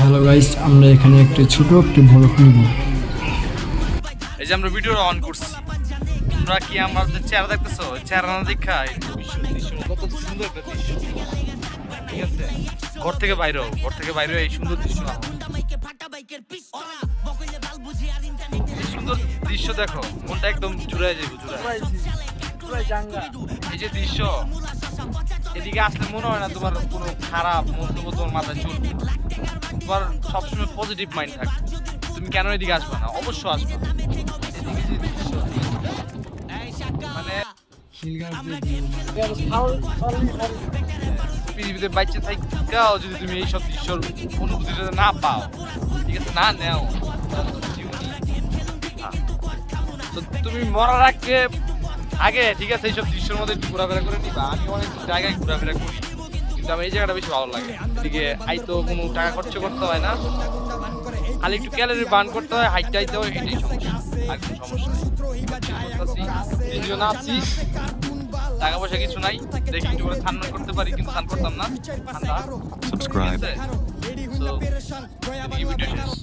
Hello guys, আমরা এখানে একটি ছোট একটি ব্লগ নিব। এই যে আমরা ভিডিও অন করছি, তোমরা কি আমাদের চেহারা দেখতেছো? চেহারা না দেখা কত সুন্দর একটা দৃশ্য, ঠিক আছে? ঘর থেকে বাইরে হও, ঘর থেকে বাইরে এই সুন্দর দৃশ্য, এই সুন্দর দৃশ্য দেখো, মনটা একদম জুড়ায় যাবে, এই যে দৃশ্য, এদিকে আসলে মনে হয় না তোমার কোনো খারাপ মন্তব্য তোমার মাথায় চলবে, তোমার সবসময় পজিটিভ মাইন্ড থাকবে। তুমি কেন এদিকে আসবে না? অবশ্য আসবে। মানে পৃথিবীতে বাইচে থাকাও যদি তুমি এইসব দৃশ্যর অনুভূতিটা না পাও, ঠিক আছে, না নেও, তো তুমি মরার আগে ঠিক আছে এইসব দৃশ্যের মধ্যে একটু ঘোরাফেরা করে নিবা। আমি অনেক জায়গায় ঘোরাফেরা করি, কিন্তু আমার এই জায়গাটা বেশি ভালো লাগে। এদিকে আইতো কোনো টাকা খরচ করতে হয় না, খালি একটু ক্যালোরি বার্ন করতে হয়, হাইটটা আইতে হয়, এটাই সমস্যা, আর কোনো সমস্যা নেই। আছি, টাকা পয়সা কিছু নাই, দেখি একটু করে স্নান করতে পারি, কিন্তু স্নান করতাম না, ঠান্ডা। Subscribe. So, এদিকে ভিডিও শেষ।